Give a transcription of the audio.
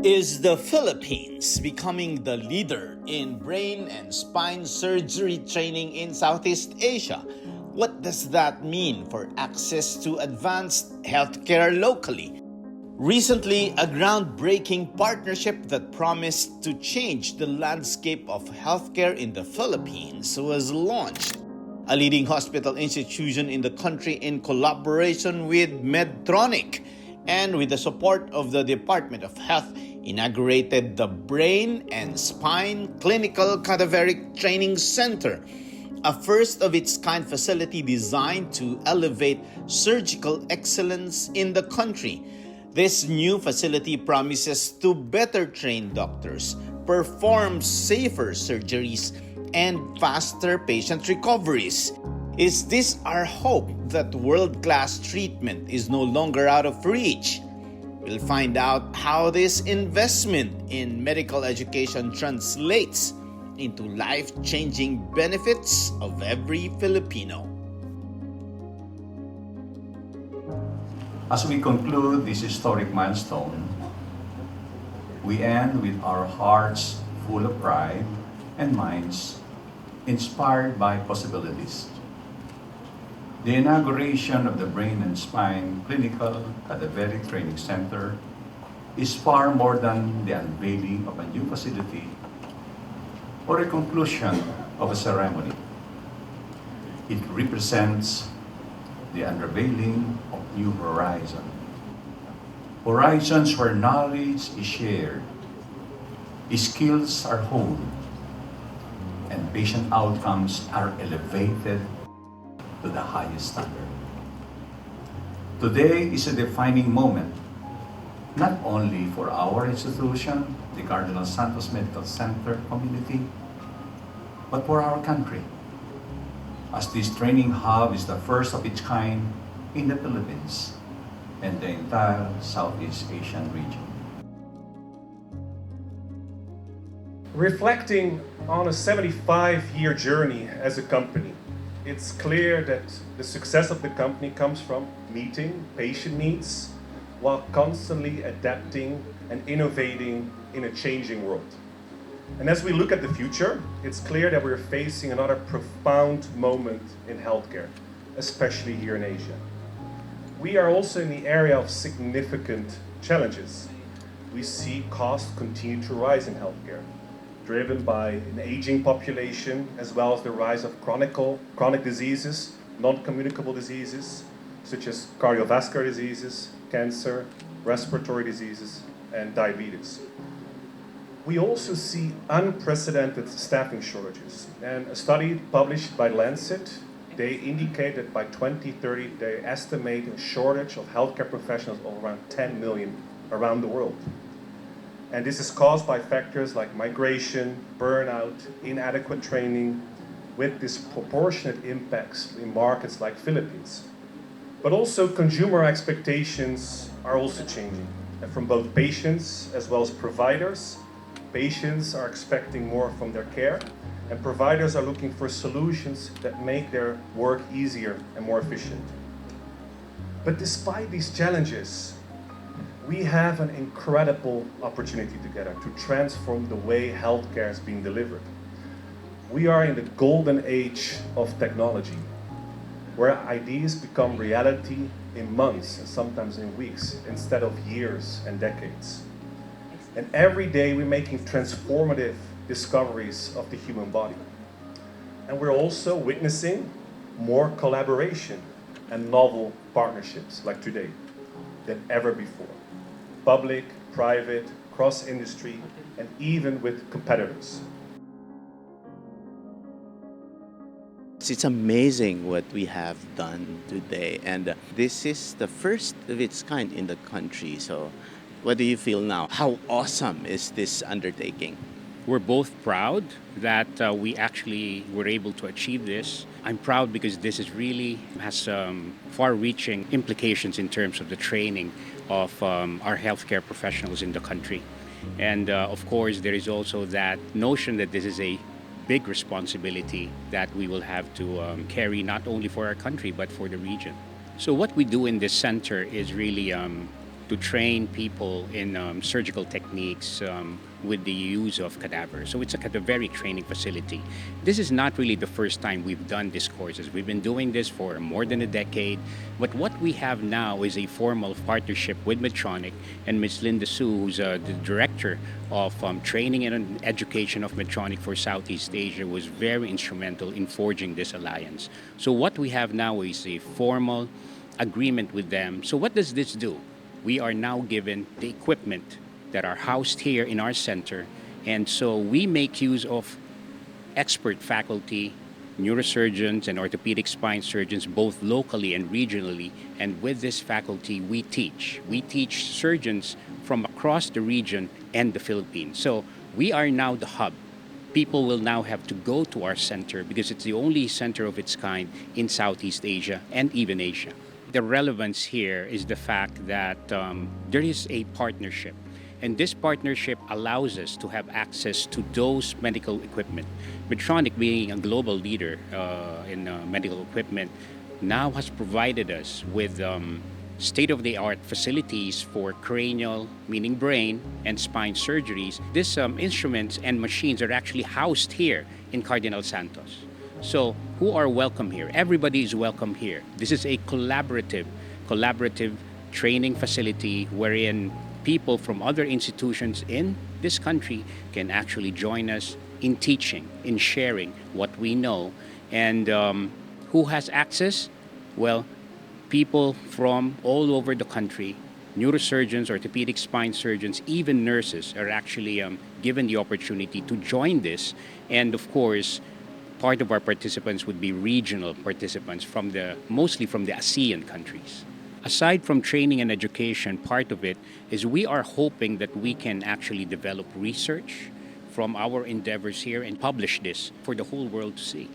Is the Philippines becoming the leader in brain and spine surgery training in Southeast Asia? What does that mean for access to advanced healthcare locally? Recently, a groundbreaking partnership that promised to change the landscape of healthcare in the Philippines was launched. A leading hospital institution in the country, in collaboration with Medtronic and with the support of the Department of Health, inaugurated the Brain and Spine Clinical Cadaveric Training Center, a first-of-its-kind facility designed to elevate surgical excellence in the country. This new facility promises to better train doctors, perform safer surgeries, and faster patient recoveries. Is this our hope that world-class treatment is no longer out of reach? We'll find out how this investment in medical education translates into life-changing benefits of every Filipino. As we conclude this historic milestone, we end with our hearts full of pride and minds inspired by possibilities. The inauguration of the Brain and Spine Clinical Cadaveric Training Center is far more than the unveiling of a new facility or a conclusion of a ceremony. It represents the unveiling of new horizons. Horizons where knowledge is shared, skills are honed, and patient outcomes are elevated to the highest standard. Today is a defining moment, not only for our institution, the Cardinal Santos Medical Center community, but for our country, as this training hub is the first of its kind in the Philippines and the entire Southeast Asian region. Reflecting on a 75-year journey as a company, it's clear that the success of the company comes from meeting patient needs while constantly adapting and innovating in a changing world. And as we look at the future, it's clear that we're facing another profound moment in healthcare, especially here in Asia. We are also in the area of significant challenges. We see costs continue to rise in healthcare, driven by an aging population, as well as the rise of chronic diseases, non-communicable diseases, such as cardiovascular diseases, cancer, respiratory diseases, and diabetes. We also see unprecedented staffing shortages. And a study published by Lancet, they indicate that by 2030, they estimate a shortage of healthcare professionals of around 10 million around the world. And this is caused by factors like migration, burnout, inadequate training, with disproportionate impacts in markets like Philippines. But also consumer expectations are also changing. And from both patients as well as providers, patients are expecting more from their care, and providers are looking for solutions that make their work easier and more efficient. But despite these challenges, we have an incredible opportunity together to transform the way healthcare is being delivered. We are in the golden age of technology, where ideas become reality in months and sometimes in weeks, instead of years and decades. And every day we're making transformative discoveries of the human body. And we're also witnessing more collaboration and novel partnerships like today than ever before. Public, private, cross-industry, and even with competitors. It's amazing what we have done today, and this is the first of its kind in the country. So what do you feel now? How awesome is this undertaking? We're both proud that we actually were able to achieve this. I'm proud because this is really has far-reaching implications in terms of the training of our healthcare professionals in the country. And of course, there is also that notion that this is a big responsibility that we will have to carry not only for our country but for the region. So what we do in this center is really to train people in surgical techniques with the use of cadaver. So it's a cadaveric training facility. This is not really the first time we've done these courses. We've been doing this for more than a decade. But what we have now is a formal partnership with Medtronic, and Ms. Linda Su, who's the director of training and education of Medtronic for Southeast Asia, was very instrumental in forging this alliance. So what we have now is a formal agreement with them. So what does this do? We are now given the equipment that are housed here in our center, and so we make use of expert faculty, neurosurgeons and orthopedic spine surgeons, both locally and regionally. And with this faculty, we teach. We teach surgeons from across the region and the Philippines. So we are now the hub. People will now have to go to our center because it's the only center of its kind in Southeast Asia and even Asia. The relevance here is the fact that there is a partnership. And this partnership allows us to have access to those medical equipment. Medtronic, being a global leader in medical equipment, now has provided us with state-of-the-art facilities for cranial, meaning brain, and spine surgeries. These instruments and machines are actually housed here in Cardinal Santos. So who are welcome here? Everybody is welcome here. This is a collaborative training facility wherein people from other institutions in this country can actually join us in teaching, in sharing what we know. And who has access? Well, people from all over the country, neurosurgeons, orthopedic spine surgeons, even nurses are actually given the opportunity to join this. And of course, part of our participants would be regional participants mostly from the ASEAN countries. Aside from training and education, part of it is we are hoping that we can actually develop research from our endeavors here and publish this for the whole world to see.